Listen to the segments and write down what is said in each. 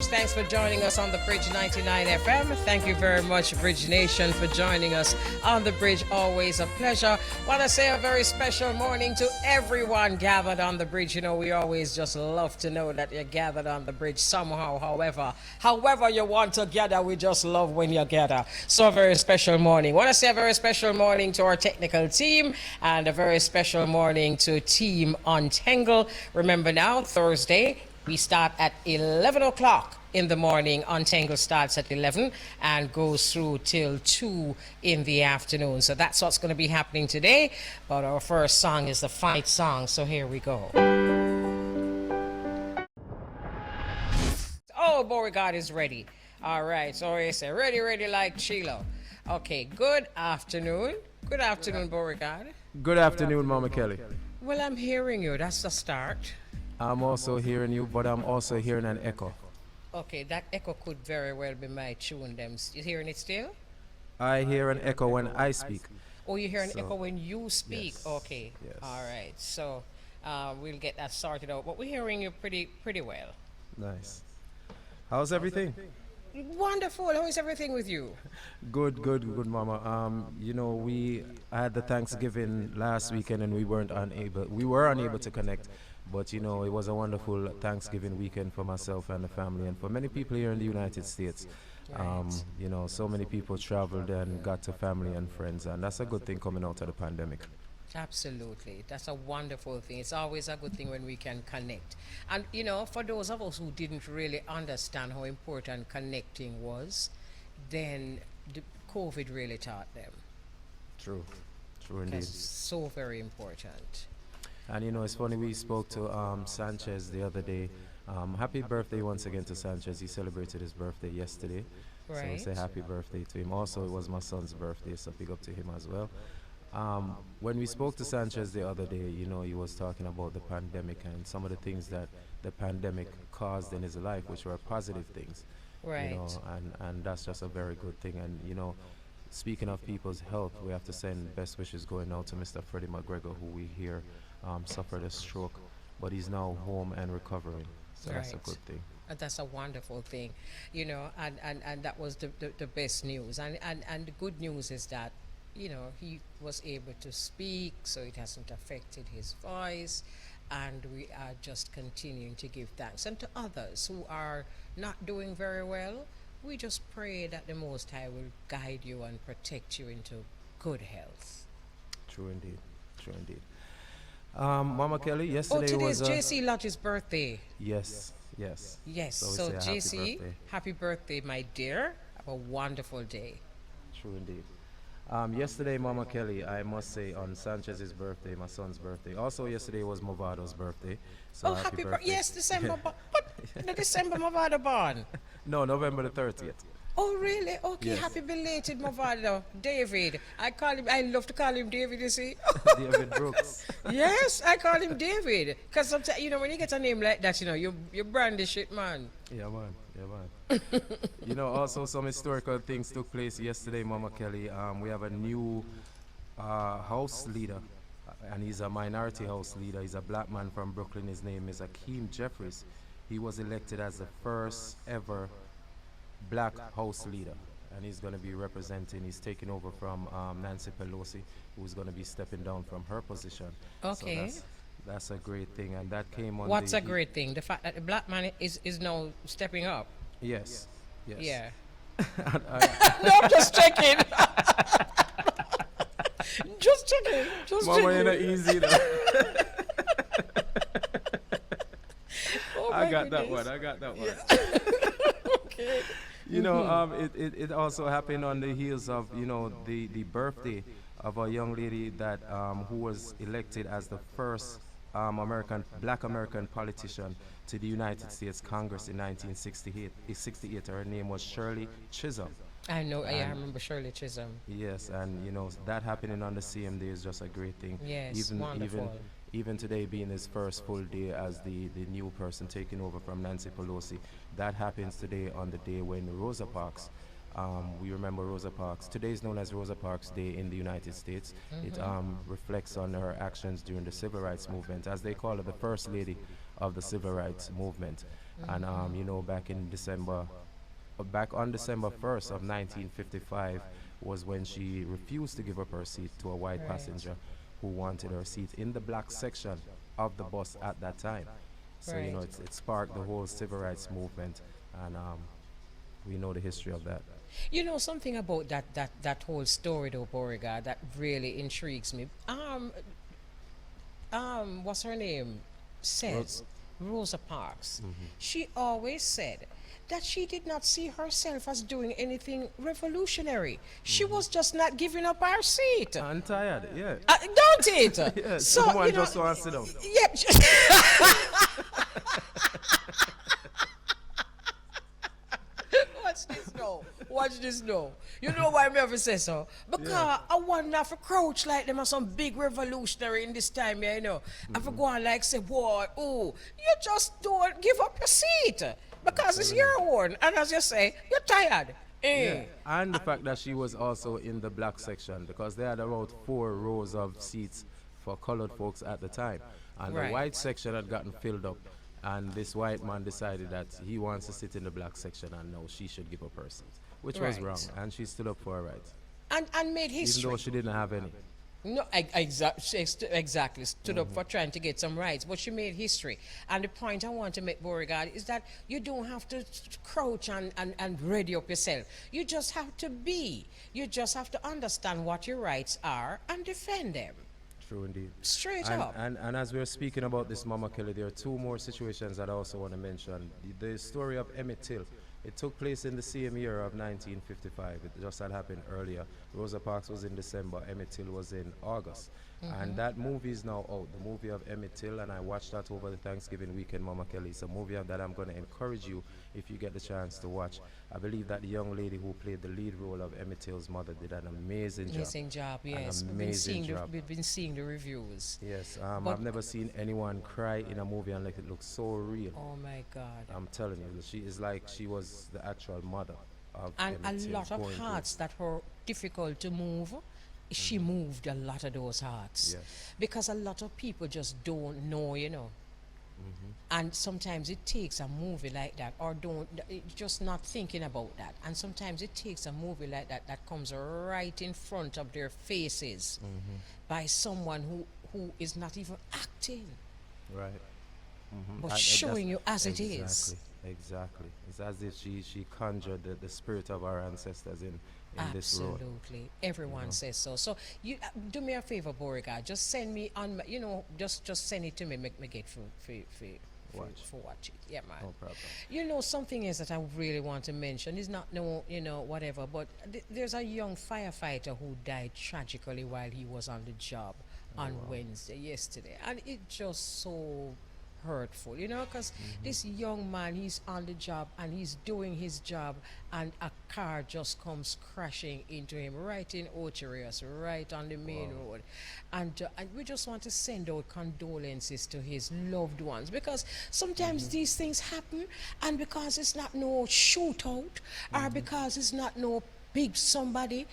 Thanks for joining us on the Bridge 99 FM. Thank you very much, Bridge Nation, for joining us on the Bridge. Always a pleasure. Want to say a very special morning to everyone gathered on the Bridge. You know, we always just love to know that you're gathered on the Bridge somehow, however you want to gather. We just love when you gather. So a very special morning. Want to say a very special morning to our technical team and a very special morning to Team Untengle. Remember now, Thursday, we start at 11 o'clock in the morning. Untangle starts at 11 and goes through till 2 in the afternoon. So that's what's going to be happening today. But our first song is the fight song. So here we go. Oh, Beauregard is ready. All right. So he said, ready like Chilo. Okay. Good afternoon. Good afternoon, Beauregard. Good afternoon, Mama Kelly. Well, I'm hearing you. That's the start. I'm also hearing you, but I'm also hearing an echo. Okay, that echo could very well be my tune. You hearing it still? I hear an echo when I speak. Oh, you hear an echo when you speak? Yes, Okay. yes. All right. So we'll get that sorted out. But we're hearing you pretty well. Nice. How's everything? Wonderful. How is everything with you? Good, Mama. I had the Thanksgiving last weekend and we were unable to connect. But it was a wonderful Thanksgiving weekend for myself and the family and for many people here in the United States. Right. So many people traveled and got to family and friends, and that's a good thing coming out of the pandemic. Absolutely. That's a wonderful thing. It's always a good thing when we can connect. And, for those of us who didn't really understand how important connecting was, then the COVID really taught them. True indeed. It's so very important. And it's funny, we spoke to Sanchez the other day. Happy birthday once again to Sanchez. He celebrated his birthday yesterday. So we Right. say happy birthday to him. Also, it was my son's birthday, so big up to him as well. When we spoke to Sanchez the other day, he was talking about the pandemic and some of the things that the pandemic caused in his life, which were positive things. Right. And that's just a very good thing. And, speaking of people's health, we have to send best wishes going out to Mr. Freddie McGregor, who we hear suffered a stroke, but he's now home and recovering. So that's a Right. good thing. That's a wonderful thing, and that was the best news. And the good news is that, he was able to speak, so it hasn't affected his voice. And we are just continuing to give thanks. And to others who are not doing very well, we just pray that the Most High will guide you and protect you into good health. True indeed. Mama Kelly, yesterday Today's was JC Lodge's birthday. yes. Yes, So we so say happy JC, birthday. happy birthday, my dear. Have a wonderful day. True indeed. Yesterday, Mama Kelly, I must say, on Sanchez's birthday, my son's birthday. Also, yesterday was Movado's birthday. So Oh, happy birthday. Yes, December. What? The December Movado born. No, November the 30th. Oh, really? Okay, Yes. happy belated Movado. David. I love to call him David, you see. David Brooks. Yes, I call him David. Because sometimes, when you get a name like that, you brandish it, man. Yeah, man. Also some historical things took place yesterday, Mama Kelly. We have a new house leader, and he's a minority house leader. He's a black man from Brooklyn. His name is Akeem Jeffries. He was elected as the first ever black house leader, and he's going to be he's taking over from Nancy Pelosi, who's going to be stepping down from her position. Okay. So that's a great thing, and that came on What's a great thing? The fact that the black man is now stepping up. Yes. Yeah. No, I'm just checking. Just Mama, checking. you're not easy though. Oh, I my got goodness. that one. Okay. It also happened on the heels of the birthday of a young lady that who was elected as the first black American politician to the United States Congress in 1968. Her name was Shirley Chisholm. I know. I remember Shirley Chisholm. Yes, and that happening on the same day is just a great thing. Yes, wonderful. Even today being his first full day as the new person taking over from Nancy Pelosi, that happens today on the day when Rosa Parks, we remember Rosa Parks. Today is known as Rosa Parks Day in the United States. It reflects on her actions during the civil rights movement, as they call her the first lady of the civil rights movement. And back in December, back on December 1st of 1955 was when she refused to give up her seat to a white Right. passenger who wanted her seat in the black section of the bus at that time. So Right. it sparked the whole civil rights movement, and we know the history of that. You know something about that whole story though, Beauregard, that really intrigues me. What's her name? Ro- Says Rosa Parks. mhm. She always said that she did not see herself as doing anything revolutionary. She was just not giving up her seat. I'm tired, yeah. Don't it? Yes, So someone you know, just want to sit down. yep. Watch this now. Watch this now. You know why me ever say so? Because I want not to crouch like them as some big revolutionary in this time, yeah, you know. I for go on like say, boy, oh, you just don't give up your seat. Because it's your own. And as you say, you're tired. Yeah, Eh. and the fact that she was also in the black section because they had about 4 rows of seats for colored folks at the time, and the Right. white section had gotten filled up, and this white man decided that he wants to sit in the black section, and no, she should give up her seat, which was wrong, Right. and she stood up for her rights, And made even though history. she didn't have any. No, exactly. Stood up for trying to get some rights, but she made history. And the point I want to make, Beauregard, is that you don't have to crouch and ready up yourself. You just have to be. You just have to understand what your rights are and defend them. True indeed. Straight And, up. and as we're speaking about this Mama Kelly, there are two more situations that I also want to mention. The story of Emmett Till. It took place in the same year of 1955. It just had happened earlier. Rosa Parks was in December, Emmett Till was in August. And that movie is now out, the movie of Emmett Till, and I watched that over the Thanksgiving weekend, Mama Kelly. It's a movie that I'm going to encourage you if you get the chance to watch. I believe that the young lady who played the lead role of Emmett Till's mother did an amazing job. Amazing job, An yes. amazing job. We've been seeing the reviews. Yes, But- I've never seen anyone cry in a movie and like it looks so real. Oh my God. I'm telling you, she is like she was the actual mother of And a Emmett Till lot of going through. hearts that were difficult to move, she moved a lot of those hearts. Yes. Because a lot of people just don't know, you know. And sometimes it takes a movie like that, or just not thinking about that. And sometimes it takes a movie like that that comes right in front of their faces by someone who is not even acting, Right. but That's showing you as it is. exactly, exactly. It's as if she conjured the spirit of our ancestors in this role. Absolutely, everyone says so. So you do me a favor, Beauregard. Just send me on. Just send it to me. Make me get Watch. for watch it. Yeah, man. No problem. You know, something else that I really want to mention is not no, whatever, but there's a young firefighter who died tragically while he was on the job on Wednesday, yesterday, and it just so hurtful, because this young man, he's on the job and he's doing his job, and a car just comes crashing into him right in Ocherius, right on the main road, and we just want to send out condolences to his loved ones, because sometimes these things happen, and because it's not no shootout, or because it's not no big somebody,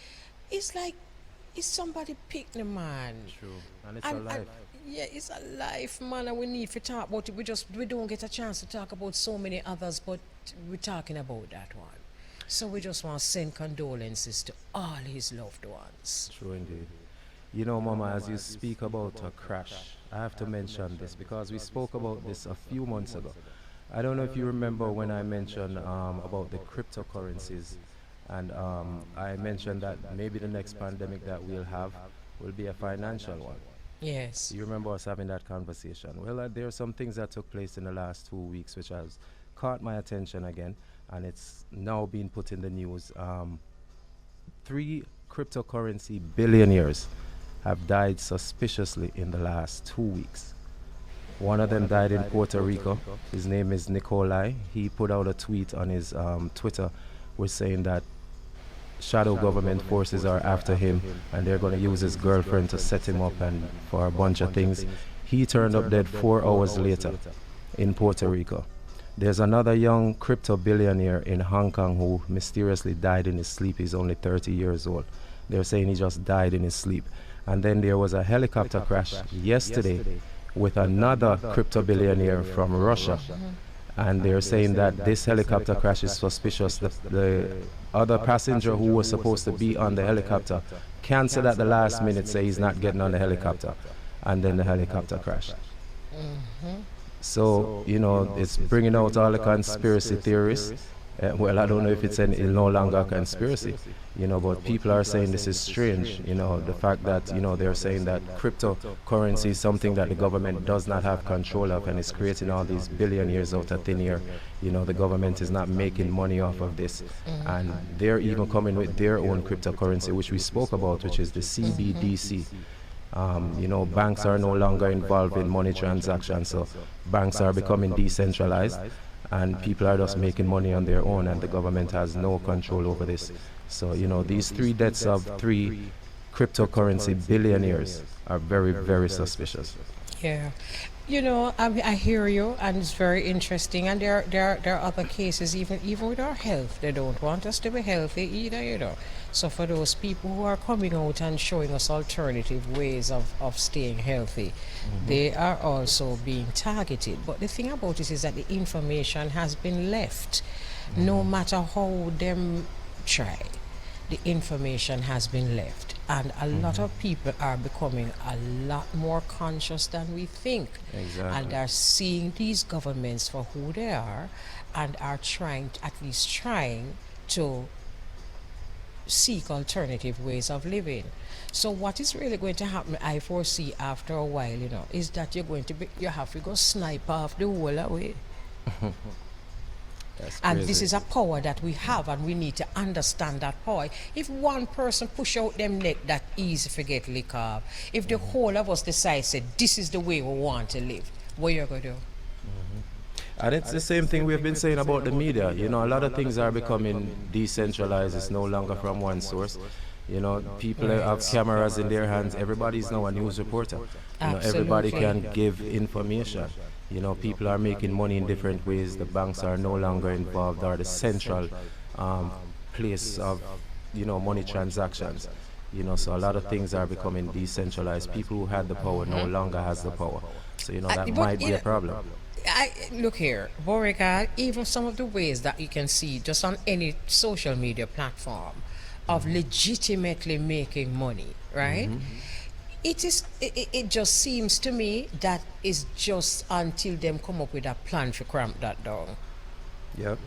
it's like it's somebody pick the man. True. And it's a life. Yeah, it's a life, man, and we need to talk about it. We don't get a chance to talk about so many others, but we're talking about that one. So we just want to send condolences to all his loved ones. True indeed. You know, Mama, as you speak about a crash, I have to mention this because we spoke about this a few months ago. I don't know if you remember when I mentioned about the cryptocurrencies, and I mentioned that maybe the next pandemic that we'll have will be a financial one. Yes. You remember us having that conversation? Well, there are some things that took place in the last 2 weeks which has caught my attention again, and it's now being put in the news. 3 cryptocurrency billionaires have died suspiciously in the last 2 weeks. One of them died in Puerto Rico. His name is Nikolai. He put out a tweet on his Twitter with saying that shadow government forces are after him and they're going to use his girlfriend to set him up and for a bunch of things. He turned up dead 4 hours later in Puerto Rico. There's another young crypto billionaire in Hong Kong who mysteriously died in his sleep. He's only 30 years old. They're saying he just died in his sleep. And then there was a helicopter crash yesterday with another crypto billionaire from Russia. and they're saying that this helicopter crash is suspicious. The other passenger who was supposed to be on the helicopter canceled at the last minute, say he's not getting on the helicopter, and then the helicopter crashed. So, you know, it's bringing out all the conspiracy theories. Well, I don't know if it's no longer a conspiracy, you know, but people are saying this is strange, you know, the fact that, you know, they're saying that cryptocurrency is something that the government does not have control of and is creating all these billionaires out of thin air. You know, the government is not making money off of this. And they're even coming with their own cryptocurrency, which we spoke about, which is the CBDC. You know, banks are no longer involved in money transactions, so banks are becoming decentralized, and people are just making money on their own, and the government has no control over this. So, you know, these three deaths of three cryptocurrency billionaires are very, very suspicious. Yeah. You know, I hear you, and it's very interesting. And there are other cases, even with our health. They don't want us to be healthy either, you know. So for those people who are coming out and showing us alternative ways of staying healthy, they are also being targeted. But the thing about it is that the information has been left. No matter how them try, the information has been left. And a lot of people are becoming a lot more conscious than we think. Exactly. And are seeing these governments for who they are, and are trying, at least trying, to seek alternative ways of living. So what is really going to happen, I foresee after a while, you know, is that you have to go snipe off the whole away. And this is a power that we have, and we need to understand that power. If one person push out them neck, that easy to get lick off. If the whole of us decide, say, this is the way we want to live, what you going to do? And it's the same thing we've been saying about the media. You know, a lot of things are becoming decentralized. It's no longer from one source. You know, people have cameras in their hands. Everybody's now a news reporter. You know, everybody can give information. You know, people are making money in different ways. The banks are no longer involved, or the central place of, you know, money transactions. You know, so a lot of things are becoming decentralized. People who had the power no longer has the power. So, you know, that might be a problem. Look here, Boricard, even some of the ways that you can see just on any social media platform of legitimately making money, right? It just seems to me that it's just until them come up with a plan to cramp that down. Yep.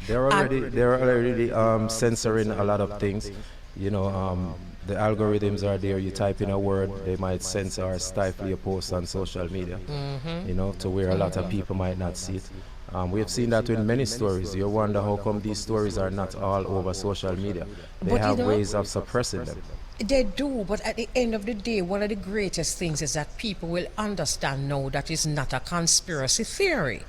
They're already censoring a lot of things. You know, the algorithms are there. You type in a word, they might censor or stifle your post on social media. You know, to where a lot of people might not see it. We have seen that in many stories. You wonder how come these stories are not all over social media. They have ways of suppressing them. They do, but at the end of the day, one of the greatest things is that people will understand now that it's not a conspiracy theory.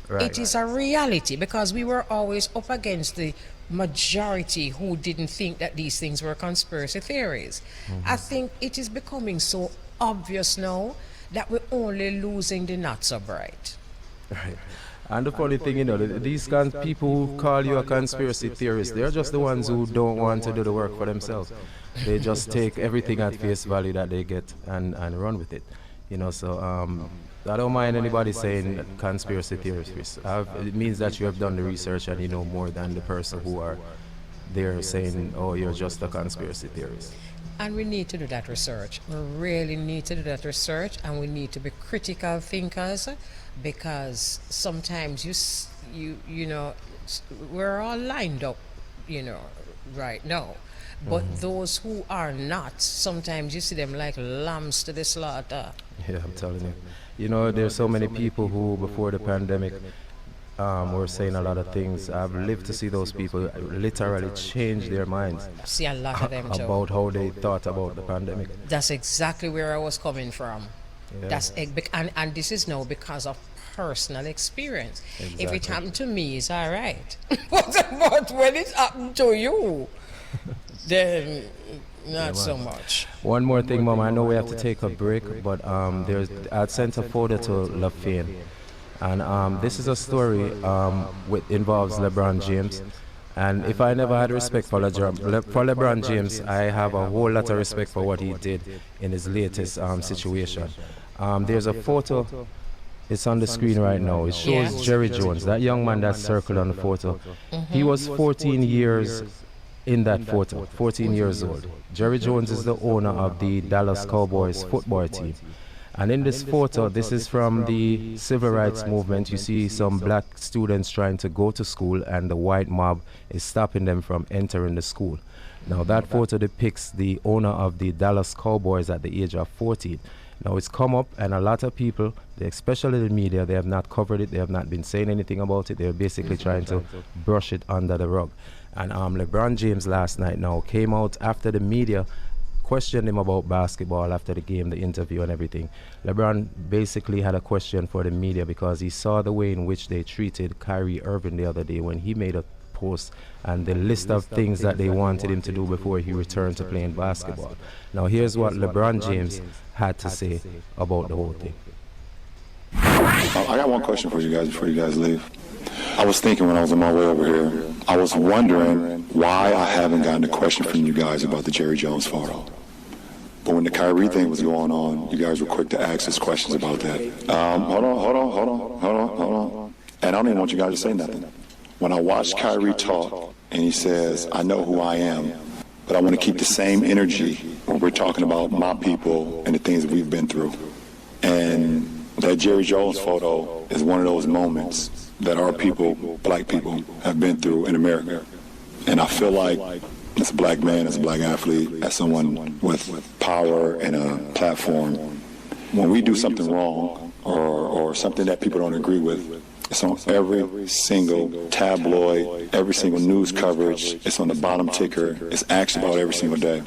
Right. It is a reality, because we were always up against the majority who didn't think that these things were conspiracy theories. I think it is becoming so obvious now that we're only losing the not so bright. Right. And the funny thing, you know, these people who call you a conspiracy theorist, they're just the ones who don't want to do the work for themselves. They just take everything at face value that they get and run with it. You know, so I don't mind anybody saying conspiracy theorists. It means that you have done the research and you know more than the person who are there saying, oh, you're just a conspiracy theorist. And we need to do that research. We really need to do that research, and we need to be critical thinkers, because sometimes you know, we're all lined up, you know, right now. But those who are not, sometimes you see them like lambs to the slaughter. Yeah, I'm telling you. You know, there's so many people who, before the pandemic, were saying a lot of things. I've lived to see those people literally change their minds. See a lot of them too. About how they thought about the pandemic. That's exactly where I was coming from. Yeah. And this is now because of personal experience. Exactly. If it happened to me, it's all right. But when it happened to you, then not so much. One more thing, Mom. I know we have to take a break, but I'd sent a photo to LaFane, and this is a story which involves LeBron James. And if I never had respect for LeBron James, I have a whole lot of respect for what he did in his latest situation. There's a photo It's on the screen right now. It shows Jerry Jones, that young man that's circled on the photo. He was 14 years in that photo, 14 years old. Jerry Jones is the owner of the Dallas Cowboys football team. And in this photo, this is from the civil rights movement. You see some black students trying to go to school, and the white mob is stopping them from entering the school. Now, that photo depicts the owner of the Dallas Cowboys at the age of 14. Now, it's come up, and a lot of people, especially the media, they have not covered it. They have not been saying anything about it. They're basically trying to brush it under the rug. And LeBron James last night now came out after the media questioned him about basketball after the game, the interview and everything. LeBron basically had a question for the media because he saw the way in which they treated Kyrie Irving the other day when he made a post and the list of things that they wanted him to do before he returned to playing basketball. Now here's what LeBron James had to say about the whole thing. I got one question for you guys before you guys leave. I was thinking when I was on my way over here, I was wondering why I haven't gotten a question from you guys about the Jerry Jones photo. But when the Kyrie thing was going on, you guys were quick to ask us questions about that. Hold on. And I don't even want you guys to say nothing. When I watched Kyrie talk and he says, I know who I am, but I want to keep the same energy when we're talking about my people and the things that we've been through. And that Jerry Jones photo is one of those moments that our people, black people, have been through in America. And I feel like as a black man, as a black athlete, as someone with power and a platform, when we do something wrong or something that people don't agree with, it's on every single tabloid, every single news coverage. It's on the bottom ticker. It's asked about every single day.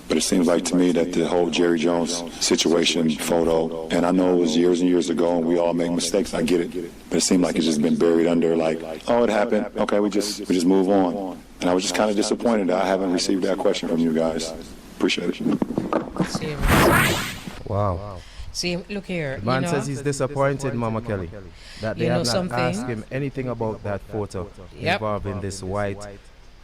But it seems like to me that the whole Jerry Jones situation photo, and I know it was years and years ago and we all make mistakes, I get it. But it seemed like it's just been buried under like, oh, it happened. Okay, we just move on. And I was just kind of disappointed that I haven't received that question from you guys. Appreciate it. Wow. See, look here. The man says he's disappointed, Mama Kelly, that they have not asked him anything about that photo involving this white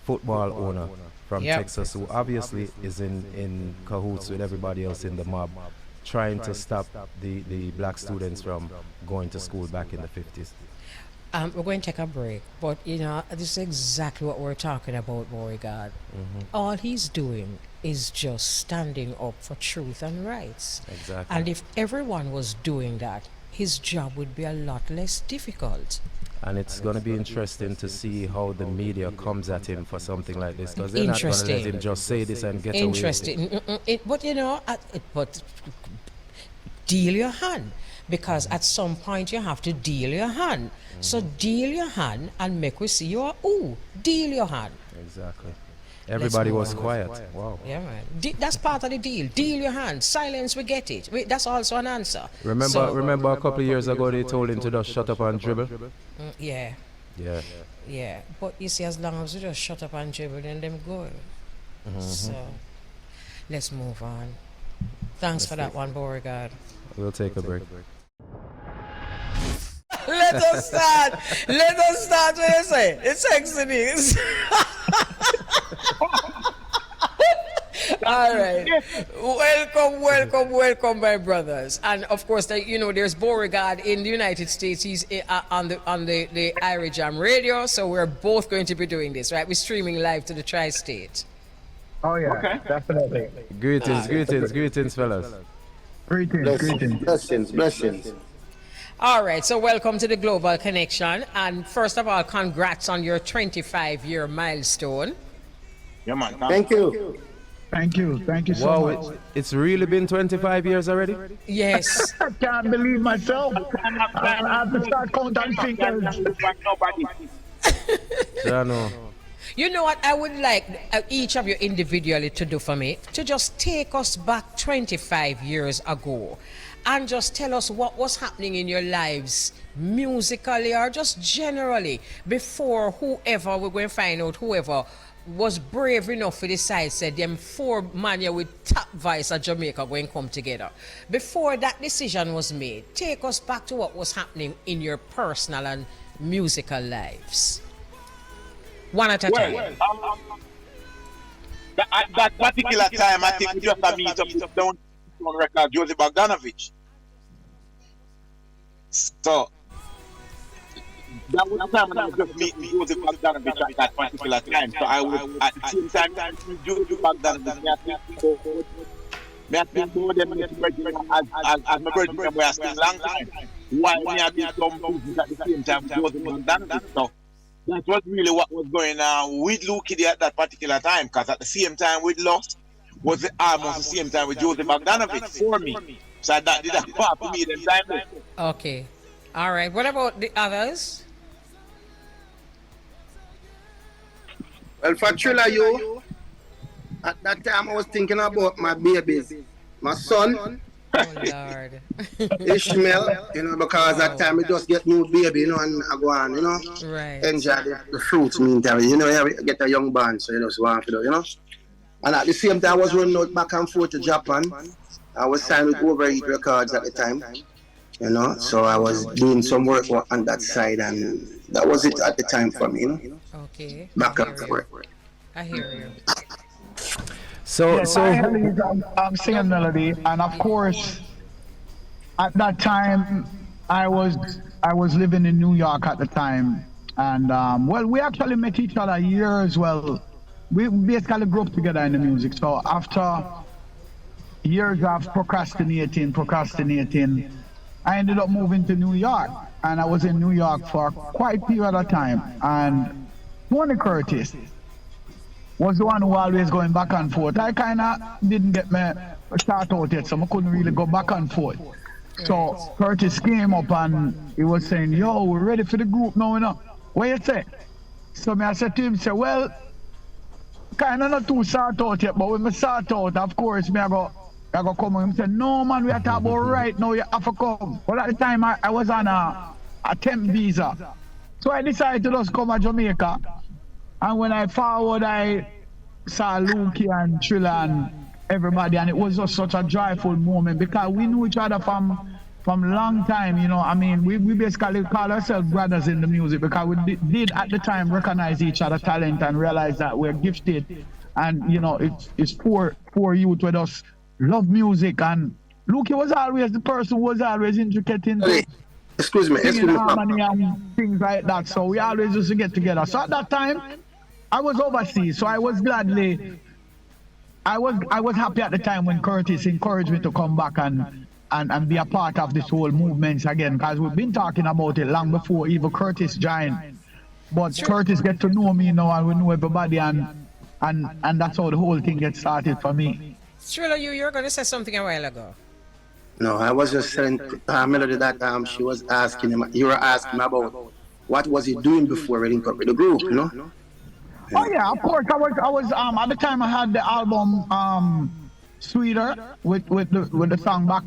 football owner from Texas, who obviously is in cahoots with everybody else in the mob, trying to stop the black students from going to school back in the 50s. We're going to take a break, but this is exactly what we're talking about, boy God. All he's doing is just standing up for truth and rights. Exactly. And if everyone was doing that, his job would be a lot less difficult. And it's going to be interesting to see how the media comes at him for something like this, because they're not going to let him just say this and get away with it. But deal your hand, because at some point you have to deal your hand. So deal your hand and make we see your deal your hand. Exactly. Everybody was quiet. Wow. Yeah, man. That's part of the deal. Deal your hand. Silence, we get it. That's also an answer. Remember a couple of years ago they told him to just shut up and dribble? Yeah. But you see, as long as you just shut up and dribble, then them go. So let's move on. Thanks for that one, Beauregard. We'll take a break. Let us start what you say. It's Exodus. All right. Welcome, my brothers. And of course, there's Beauregard in the United States. He's on the Ira Jam radio. So we're both going to be doing this, right? We're streaming live to the tri-state. Oh yeah, okay. Definitely. Greetings, fellas. Blessings. All right, so welcome to the Global Connection. And first of all, congrats on your 25-year milestone. Yeah, man. Thank you. Thank you so much. It's really been 25 years already? Yes. I can't believe myself. I have to start counting fingers. You know what I would like each of you individually to do for me? To just take us back 25 years ago and just tell us what was happening in your lives musically or just generally before whoever, we're going to find out whoever was brave enough to decide, said them four man here with top voice of Jamaica going to come together. Before that decision was made, take us back to what was happening in your personal and musical lives. One at a time. At that particular time, I think we just have meet up down on record Joseph Bogdanovich. So that was the time when I was just meeting Joseph Bogdanovich at that particular time. So I was at the same time Joseph Bogdanovich. Me have been more than as my brother we are still long time. Why me have been some business at the same time with Joseph Bogdanovich. So that was really what was going on with L.U.S.T at that particular time, because at the same time with L.U.S.T was almost the same time with Joseph Bogdanovich for me. So that did a part for me the time. Okay. All right. What about the others? Well, for Trilla, you, at that time I was thinking about my babies. My son, Oh, Lord. Ishmael, because at that time we just get new baby, and I go on, Right. enjoy the fruits, meantime, you get a young band, so you just want to do, And at the same time, I was running out back and forth to Japan. I was signed with Overeat Records at the time, so I was doing some work on that side, and that was it at the time for me, Okay. back and forth. I hear you. So I'm singing melody, and of course, at that time, I was living in New York at the time, and well, we actually met each other years. Well, we basically grew up together in the music. So after years of procrastinating, I ended up moving to New York, and I was in New York for quite a period of time. And Tony Curtis was the one who always going back and forth. I kind of didn't get me start out yet, so I couldn't really go back and forth. So Curtis came up and he was saying, "Yo, we're ready for the group now, What you say?" So I said to him, "Well, kind of not too start out yet, but when I start out, of course, I go come." And he said, "No, man, we are talking about right now, you have to come." But at the time, I was on a temp visa. So I decided to just come to Jamaica. And when I forward, I saw Luki and Trilla and everybody, and it was just such a joyful moment because we knew each other from long time, I mean, we basically call ourselves brothers in the music because we did at the time recognize each other's talent and realize that we're gifted, and it's poor youth with us love music, and Luki was always the person who was always intricate in Excuse me, harmony and things like that. So we always used to get together. So at that time, I was overseas, so I was happy at the time when Curtis encouraged me to come back and be a part of this whole movement again, because we've been talking about it long before even Curtis joined. But Curtis get to know me now, and we know everybody, and that's how the whole thing gets started for me. Trilla, you were going to say something a while ago. No, I was just saying Melody that she was asking him, you were asking about what was he doing before we linked up with the group, Oh yeah, of course. I was at the time I had the album Sweeter with the song Back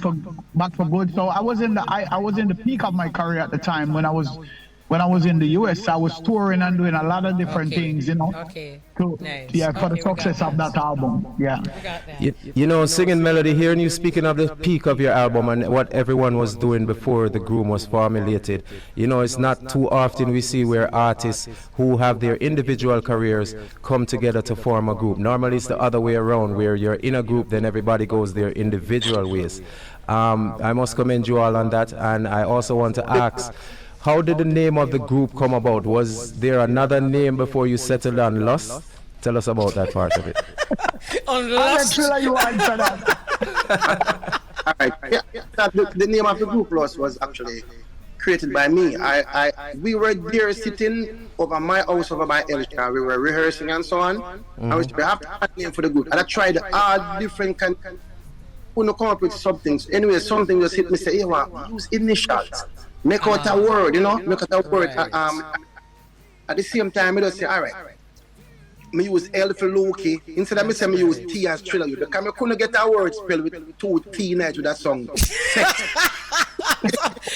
for Good. So I was in the peak of my career at the time when I was in the US. I was touring and doing a lot of different things, Okay. Nice. Yeah, for the success of that album. Yeah. Singing melody, hearing you speaking of the peak of your album and what everyone was doing before the group was formulated. It's not too often we see where artists who have their individual careers come together to form a group. Normally it's the other way around, where you're in a group, then everybody goes their individual ways. I must commend you all on that, and I also want to ask, how did the name of the group come about? Was there another name before you settled on L.U.S.T? Tell us about that part of it. On L.U.S.T? You answer that. All right. Yeah, the name of the group L.U.S.T was actually created by me. We were there sitting over my house, over by Elshire. We were rehearsing and so on. And we have to have a name for the group. And I tried all different kind. Couldn't come up with something. Anyway, something just hit me. Say, use initials. Make out a word, make out a word. At the same time, I just say, all right, I use L for Loki. Instead of me saying I use T as Trilla, because I couldn't get a word spelled with 2 T in it with that song.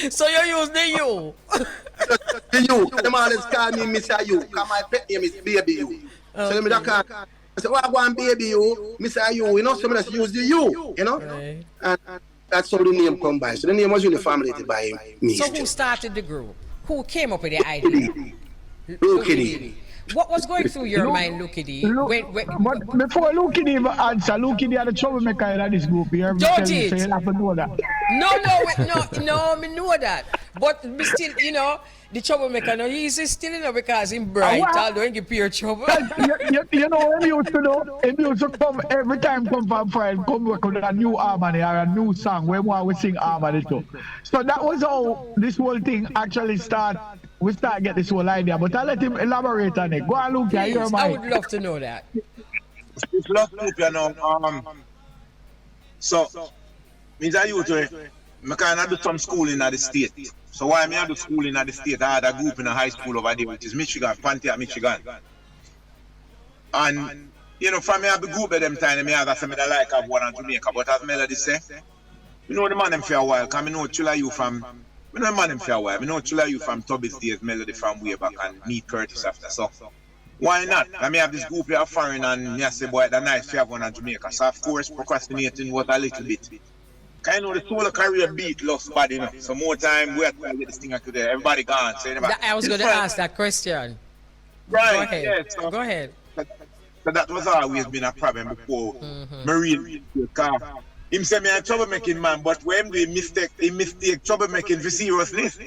So you use the U. The U. Them always call me Mr. U, because my pet name is Baby U. So let me just call. I say, I want Baby U, Mr. U, so I just use the U, Right. And that's how the name come by. So the name was really formulated by me. So who started the group? Who came up with the idea? L.U.S.T. What was going through your mind, L.U.S.T? But before L.U.S.T even answer, L.U.S.T had a troublemaker in this group. You Don't so it? you have to know that. No, me know that. But me still, the troublemaker, no, he's still, because he's bright, although he give pure trouble. You know what he used to do? He used to come every time come from Friday, come work with a new harmony or a new song where we sing harmony too. So that was how this whole thing actually started. We start get this whole idea, but I'll let him elaborate on it. Go and look at your I mind. would love to know that. It's lost group, So, means I used to, I kind of do some schooling at the state. So while I do schooling at the state, I had a group in a high school over there, which is Michigan, Pontiac, Michigan. And, from me, I have a group at them time, I have something I like have one in Jamaica, but as Melody say, the man them for a while, because I know Chula you from, I know the man them for a while, I know Chula you from Tubby's days, Melody from way back, and meet Curtis after, so. Why not? I may have this group here foreign and I say, boy, that's nice to have one in Jamaica. So, of course, procrastinating was a little bit. Kind of the solo career beat lost body, So, more time, we have to get this thing out today. Everybody gone. So I was going to ask that question. Right. Go ahead. Yeah, so, Go ahead. So that was always been a problem before. Marine, because him say me a troublemaking man, but when he mistake troublemaking for seriousness.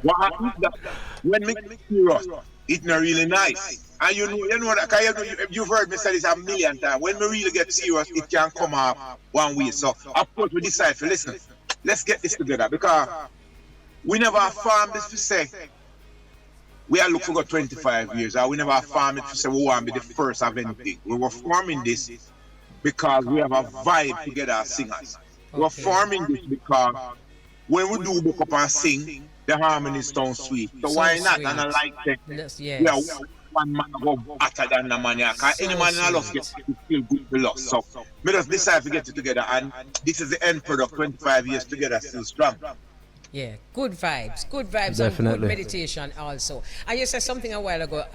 What happens that when me serious, it's not really nice. And you know that, because you've heard me say this a million times. When we really get serious, it can come up one way. So, of course, we decide to listen. Let's get this together, because we never farm this to say we are looking for 25 years. Or we never farm it to say we want to be the first of anything. We were forming this because we have a vibe together as singers. Okay. We're forming this because when we do book up and sing, the harmony sounds sweet. So why not? Sweet. And I like that. Yes. Yeah, one man go better than the man. Because any man in a loss gets to feel good to loss. So we just decide to get it together. And this is the end product, 25 years together, still strong. Yeah, good vibes, Definitely. And good meditation also. And you said something a while ago,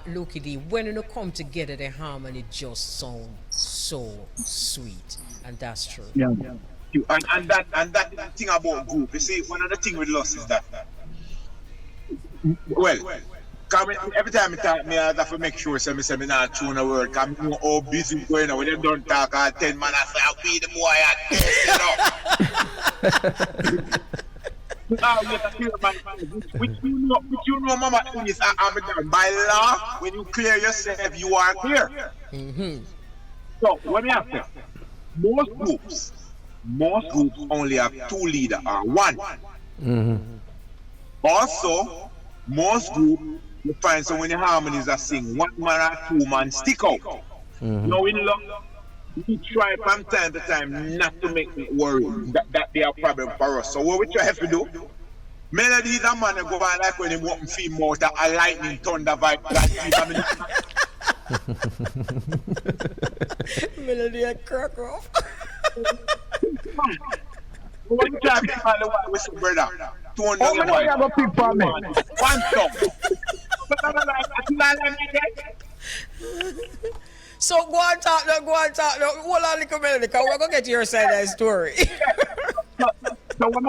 Lucky D, when you come together, the harmony just sounds so sweet. And that's true. Yeah. And that thing about group, you see, one of the things with L.U.S.T is that, well, every time I talk, I have to make sure I say, not tune a word, because I'm all busy going on. When they don't talk, 10 man, I say, I'll be the boy, now you have to clear my mind. Which you know, Mama, is by law, when you clear yourself, you are clear. So, let me ask you, most groups only have 2 leaders or 1. Also, most groups, you find so many harmonies that sing 1 man or 2 man stick out. Now in love, we try from time to time not to make me worry that they are a problem for us. So what we try to do, Melody is a man who go on like when he walk feet mouth a lightning thunder vibe. Melody a crack off. What you try to find the one with some brother? Oh, I know you have a pick for me. 1 song. So go on talk now. Hold on, little minute, because we're going to get to your side of the story. So what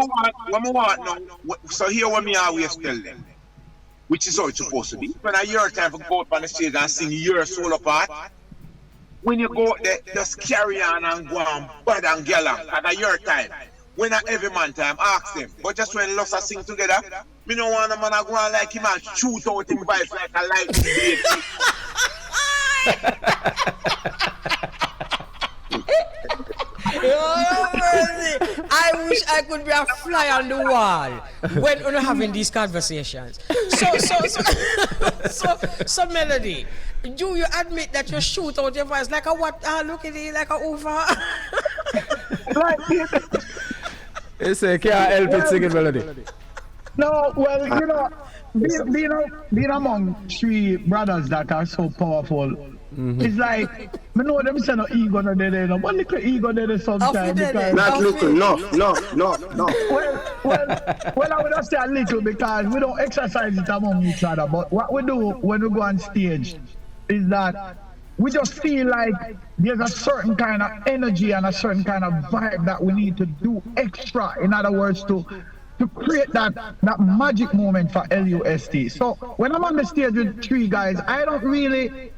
I want now, so here what me always tell them, which is how it's supposed to be. When I hear time for go up on the stage and sing your solo part, when you go there, just carry on and go on bad and girl on, at your time. When at every man time, ask them. But just when L.U.S.T sing together, me don't want a man to go on like him and shoot out him vibes like a lightning blade. I wish I could be a fly on the wall when we're having these conversations. So Melody, do you admit that you shoot out your voice like a what? Look at it, like a over. It's a can't help it singing Melody. No, well, being among 3 brothers that are so powerful, it's like, I know them say no ego no there, no, but little ego there sometimes. Not little, no. Well, I would not say a little because we don't exercise it among each other, but what we do when we go on stage is that we just feel like there's a certain kind of energy and a certain kind of vibe that we need to do extra, in other words, to create that magic moment for L.U.S.T. So when I'm on the stage with 3 guys, I don't really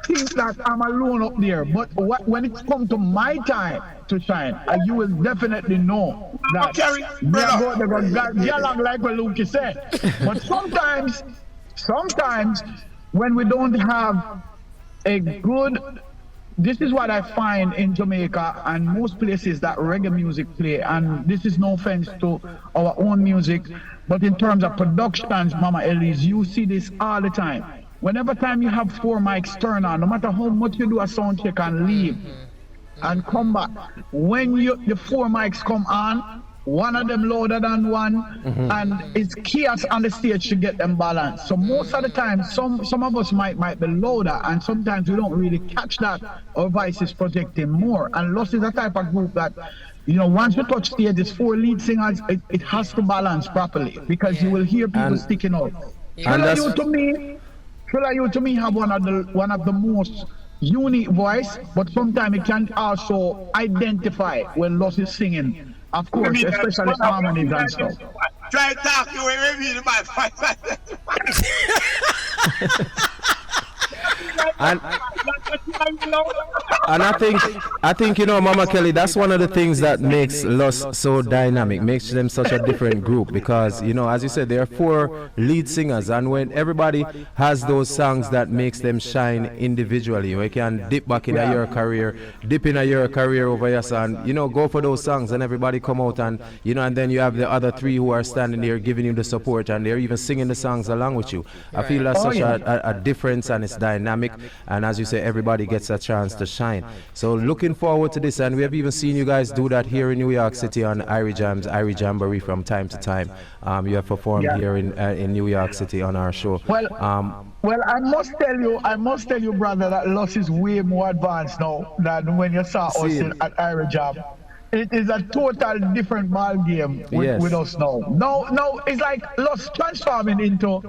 think that I'm alone up there, but when it's come to my time to shine, you will definitely know that me a go there go along like what Luke said. But sometimes when we don't have a good, this is what I find in Jamaica and most places that reggae music play, and this is no offense to our own music, but in terms of productions, Mama Elise, you see this all the time. Whenever time you have 4 mics turn on, no matter how much you do a sound check and leave and come back, when the 4 mics come on, one of them louder than one, and it's chaos on the stage to get them balanced. So most of the time, some of us might be louder, and sometimes we don't really catch that. Our voice is projecting more. And L.U.S.T is a type of group that, once we touch stage, it's 4 lead singers. It has to balance properly because you will hear people sticking out. You to me have one of the most unique voice, but sometimes it can also identify when L.U.S.T is singing. Of course, especially harmonies and stuff. Try to talk to him, maybe the And I think Mama Kelly, that's one of the things that makes L.U.S.T so dynamic, makes them such a different group, because as you said, there are 4 lead singers, and when everybody has those songs that makes them shine individually, you can dip back in your career, dip in your career over your son, go for those songs, and everybody come out, and and then you have the other 3 who are standing there giving you the support, and they're even singing the songs along with you. I feel that's such a difference, and it's dynamic, and as you say, everybody gets a chance to shine. So looking forward to this, and we have even seen you guys do that here in New York City on Irie Jams, Irie Jamboree from time to time. You have performed here in New York City on our show. Well, I must tell you, brother, that L.U.S.T is way more advanced now than when you saw us at Irie Jam. It is a total different ball game with us now. No, it's like L.U.S transforming into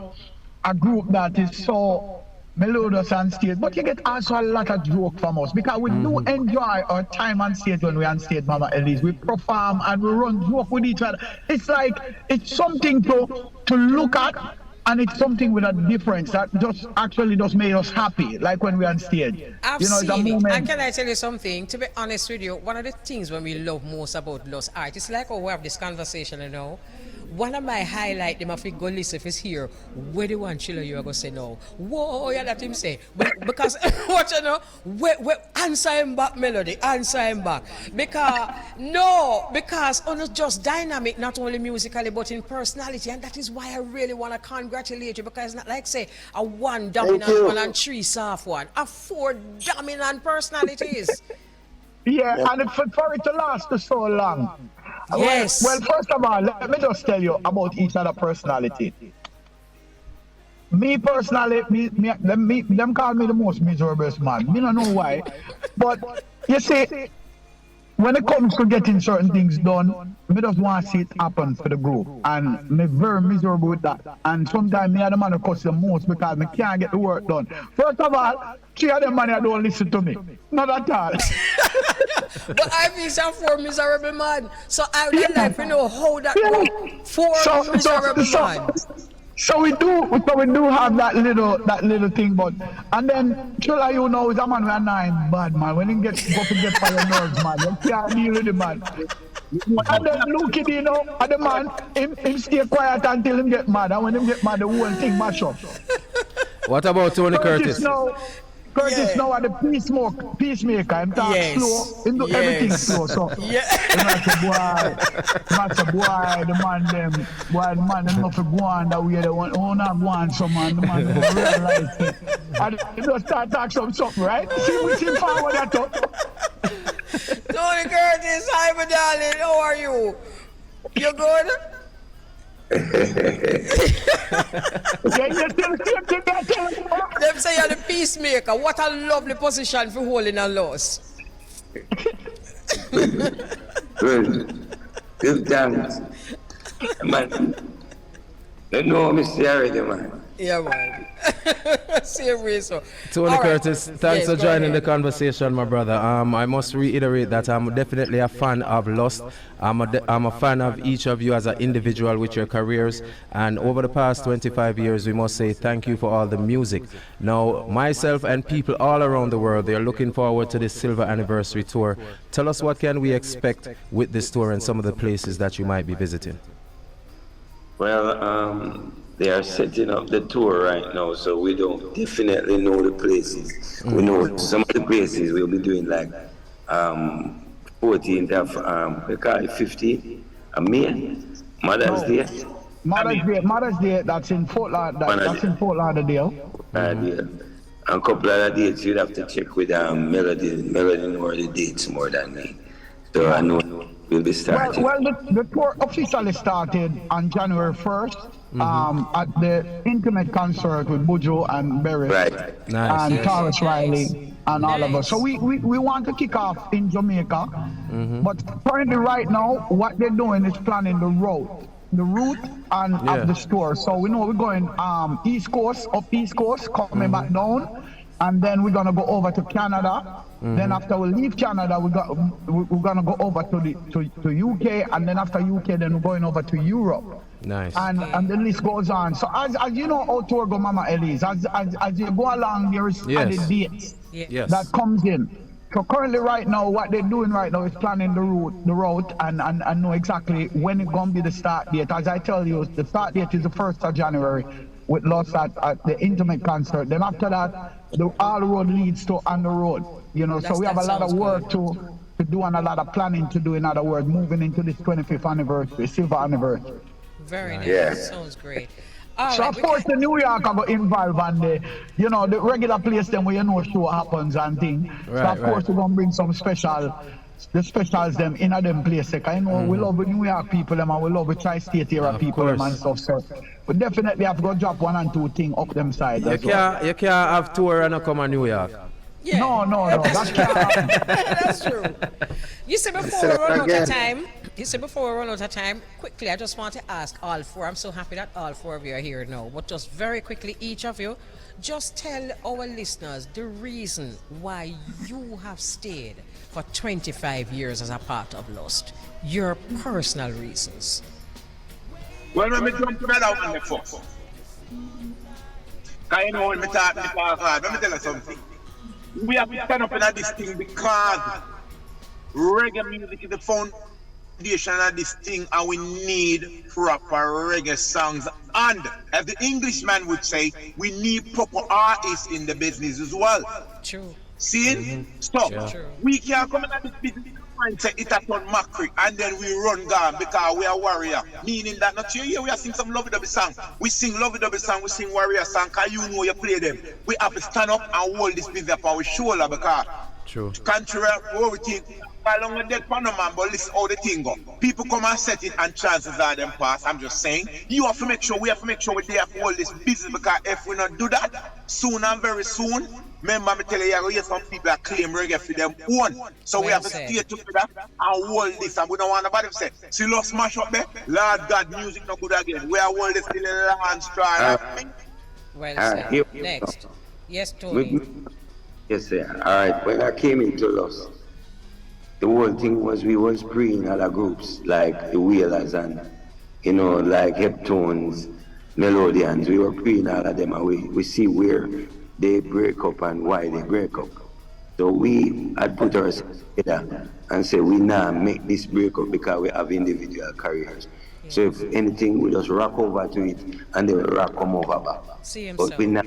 a group that is so melodious on stage, but you get also a lot of joke from us because we do enjoy our time on stage when we're on stage, Mama Elise. We perform and we run joke with each other. It's like it's something to look at, and it's something with a difference that just made us happy, like when we're on stage. I've seen it. And can I tell you something? To be honest with you, one of the things when we love most about L.U.S art, it's like we have this conversation, one of my highlight, them if we go listen if it's here, where the one chiller you are going to say no. Whoa, yeah, that him say. Because, what we answer him back, Melody, answer him back. Because on just dynamic, not only musically, but in personality. And that is why I really want to congratulate you, because it's not like, say, a 1 dominant one and 3 soft one. A 4 dominant personalities. And for it to last so long. Yes. Well, first of all, let me just tell you about each other personality. Me personally, them call me the most miserable man. Me don't know why. But you see, when it comes to getting certain things done, me just want to see it happen for the group. And me very miserable with that. And sometimes me are the man who cuss the most because me can't get the work done. First of all, 3 of them man don't listen to me. Not at all. But I feel some 4 miserable man. So I would like to know how that goes. 4 miserable man. So we do have that little thing, but and then is a man with 9 bad man. When he go to get for your nerves, man, you can't deal with the man. And then look at and the man, him stay quiet until him get mad, and when him get mad, the whole thing mash up. What about Tony Curtis? Curtis now are the peacemaker. I'm talking slow. Him do everything slow. So that's a boy, the man them not to go on that way. They want not go on some man. The man don't realize it. And he just start talking something, right? See which him forward that up. Tony Curtis, hi my darling, how are you? You good? Them say you're the peacemaker. What a lovely position for holding a L.U.S. Good. Give thanks. Man. They know me already, man. Yeah, man. Same way, so. Tony All right. Curtis, thanks Yes, for go joining the ahead. conversation, my brother. I must reiterate that I'm definitely a fan of L.U.S.T. I'm a fan of each of you as an individual with your careers. And over the past 25 years, we must say thank you for all the music. Now, myself and people all around the world, they are looking forward to this silver anniversary tour. Tell us what can we expect with this tour and some of the places that you might be visiting. Well, they are setting up the tour right now, so we don't definitely know the places. We know some of the places we'll be doing like 14th of we call it 50 of May, Mother's Day. Mother's Day, that's in Fort Lauderdale. That's in Fort Lauderdale. Yeah. And a couple of the dates you'd have to check with Melody. Melody knows the dates more than me. So I know we'll be starting. Well, the tour officially started on January 1st at the intimate concert with Bujo and Berry Nice. and Taurus Riley and all of us. So we want to kick off in Jamaica, but currently right now, what they're doing is planning the route and of the tour. So we know we're going East Coast, coming back down, and then we're gonna go over to Canada. Then after we leave Canada, we're gonna go over to UK, and then after UK, then we're going over to Europe. Nice. And the list goes on. So as you know how tour go, Mama Elise, as you go along, there is added dates that comes in. So currently right now, what they're doing right now is planning the route and know exactly when it's gonna be the start date. As I tell you, the start date is the 1st of January with L.U.S.T at the intimate concert. Then after that, all road leads to On the Road. You know, so we have a lot of work to do and a lot of planning to do, in other words, moving into this 25th anniversary, silver anniversary. Very nice. Yeah. Sounds great. So of course the New York I got involved and the regular place them where show happens and thing. So of course we're gonna bring some the specials them in a them place. I know we love the New York people them and we love the tri-state area people them and stuff. So we definitely have to go drop 1 and 2 things up them side. You can't have tour and not come to New York. Yeah. No, that can't happen. That's true. You said before we run out of time, quickly, I just want to ask all four. I'm so happy that all four of you are here now. But just very quickly, each of you, just tell our listeners the reason why you have stayed for 25 years as a part of L.U.S.T. Your personal reasons. Well, when we jump to that out in the first. Because you know when we talk hard, let me tell you something. We have to stand up in this thing because reggae music is the foundation of this thing and we need proper reggae songs. And as the Englishman would say, we need proper artists in the business as well. True. See? So, we can't come in at this business and say it has done mockery and then we run down because we are warrior. Meaning that not here we are sing some lovey-dovey song. We sing lovey-dovey song, we sing warrior song because you know you play them. We have to stand up and hold this business up on our shoulder because contrary to what we think, along with that Panama, but listen how the thing go. People come and set it and chances are them pass. I'm just saying, we have to make sure we there for hold this business because if we not do that, soon and very soon, remember me tell you, some people that claim reggae for them own. So we have to stay together and hold this and we don't want nobody to say, see L.U.S.T smash up there, Lord God, music not good again. We are hold this till the land strong. Well said. Next. Yes, Tony. Yes, sir. All right, when I came into L.U.S.T, the whole thing was we was preying other groups like the Whalers and like Heptones, Melodians. We were preying all of them and we see where they break up and why they break up. So we had put ourselves together and said we now make this break up because we have individual careers. So if anything, we just rock over to it and they will rock come over back. See himself. But we not.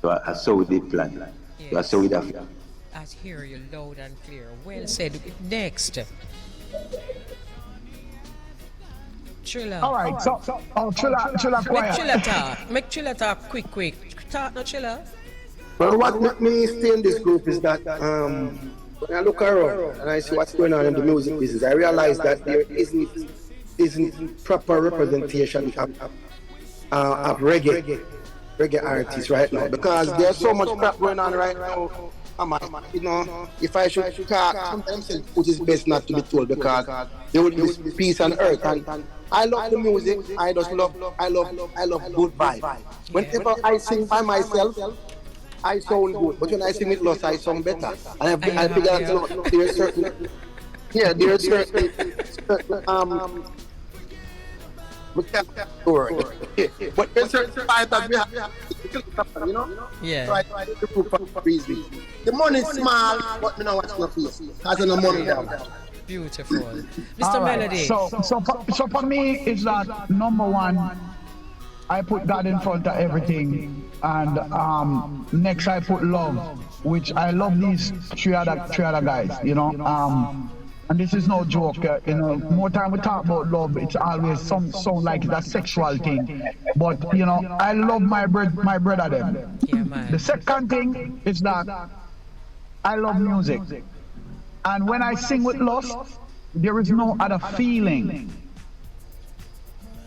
So that's how we did plan. Yes. That's how we did. I hear you loud and clear. Well said. Next. Trilla. All right, so Trilla quiet. Make Trilla talk quick. Talk no Trilla. Well, what made me stay in this group is that when I look around and I see what's going on in the music business, I realize that there isn't proper representation of reggae artists right now because there's so much crap going on right now. If I should talk, sometimes which is best not to be told because there will be peace on earth and I love the music. I love good vibe. Whenever I sing by myself, I sound good. But when I sing with L.U.S.T, I sound better. And I figure out, there's certain, there's certain, we can't word. But there's certain vibe that we have, Yeah. So I try to prove for reason. The money is small, but me know what's my face. Because no money there. Beautiful. Mr. All right. Melody. So for me, it's that number one, I put God in front of everything, and next I put love, which I love these three other guys, and this is no joke. More time we talk about love, it's always sound like it's a sexual thing, but I love my brother them. Yeah, man. The second thing is that I love music, and when I sing with L.U.S, there is no other feeling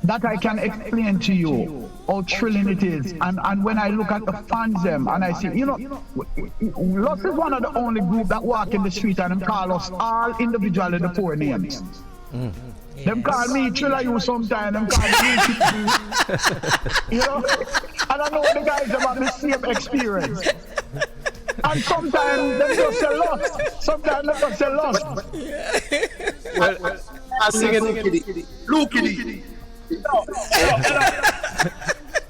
that I can explain to you how thrilling it is. And when I look at the fans them and I see, L.U.S is one of the only group that walk in the street and them call us all individually the four names. Yes. Them call me Triller you sometimes, them call me and I know the guys have the same experience. And sometimes they just say L.U.S. Sometimes they just say L.U.S. Well, Sing it, Luke Kitty.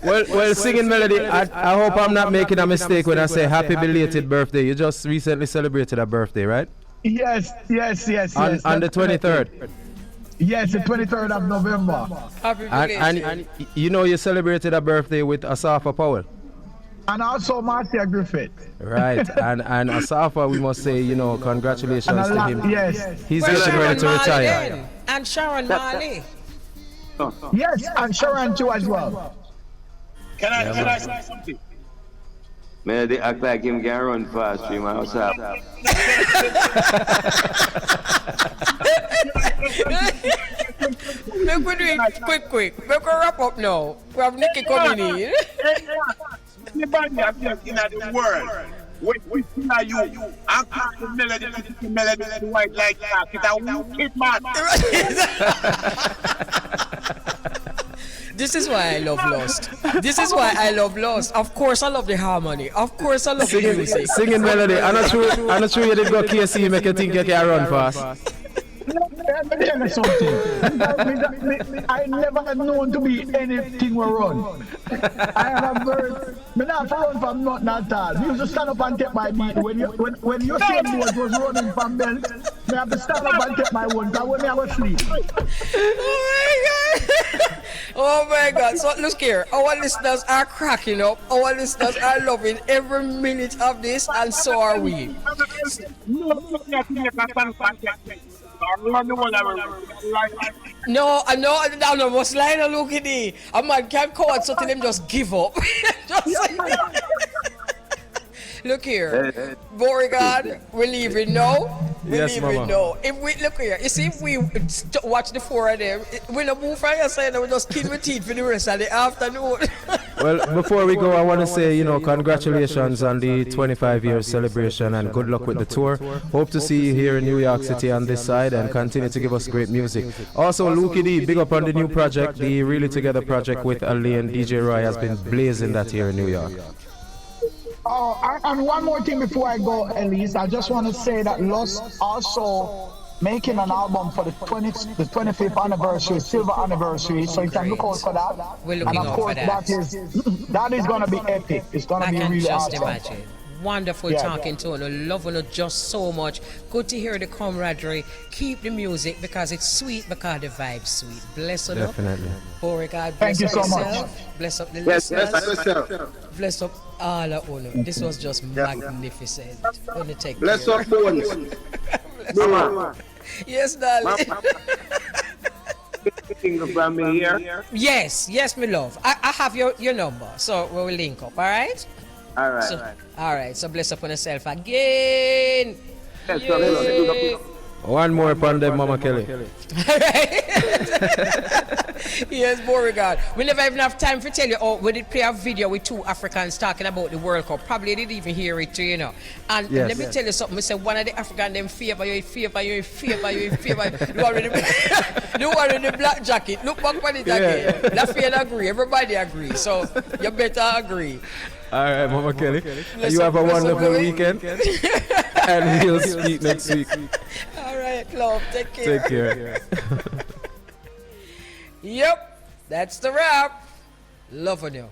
well, singing Melody, I hope I'm not making a mistake when I say happy belated birthday. You just recently celebrated a birthday, right? Yes. On the 23rd. Yes, the 23rd of November. Happy birthday. And you celebrated a birthday with Asafa Powell. And also Marcia Griffith. Right, and Asafa, we must say, congratulations to him. Yes. He's Where's getting ready to Sharon Marley retire. then? And Sharon Marley. Yes, and Sharon too as well. Can I say something? Man, they act like him can run fast through my house. Make we do it quick. Make we wrap up now. We have Nikki coming in. Anybody in the world, we see you, I'm talking melody, white like that. It's a wicked man. This is why I love L.U.S.T. This is why I love L.U.S.T. Of course I love the harmony. Of course I love the music. Singing Melody. I'm not sure you did go KC make you think you can run fast. Let me tell you something. I never had known to be anything we run. I have a bird. Me not run from nothing at all. We used to stand up and take my beat. When you see me was running from belt, me have to stand up and take my one. Because when I was asleep. Oh my God. So look here. Our listeners are cracking up. Our listeners are loving every minute of this, and so are we. No, what's lying on look at it. A man can't call it something them just give up. Look here, Beauregard, we're leaving now. We're leaving now. If we look here, you see, if we watch the four of them, we don't move from your side, we just keep with teeth for the rest of the afternoon. Well, before we go, I want to say, congratulations on the 25-year celebration and good luck with the tour. Hope to see you here in New York City on this side and continue to give us great music. Also, Lukie D, big up on the new project, the Really Together project with Ali and DJ Roy has been blazing that here in New York. Oh, and one more thing before I go, Elise, I just want to say that L.U.S also making an album for the 25th anniversary, silver anniversary, so you can look out for that. We're looking out for that. That is going to be epic. It's going to be really awesome. Imagine. Wonderful talking to you. Loving it just so much. Good to hear the camaraderie. Keep the music because it's sweet, because the vibe's sweet. Bless you. Definitely. Beauregard, bless Thank you so yourself. much. Bless up the listeners. Bless Bless up all of you. This was just magnificent. Bless up phones. Yes, darling. From me here. Yes, my love. I have your number, so we will link up. All right. All right. All right. So bless up on yourself again. One more upon them, Mama Kelly. Yes, Beauregard. We never even have time to tell you. Oh, we did play a video with two Africans talking about the World Cup. Probably didn't even hear it too, you know. And Yes. let me tell you something. We say one of the African them favor you, favor you, favor you, favor you. The one with the black jacket. Look back on it again. Lafayette agree. Everybody agree. So you better agree. All right, Mama Kelly. Bless You up, have a bless up, wonderful Louis. weekend. And we'll speak next week. All right, love. Take care. Take care. Yep. That's the wrap. Love on you.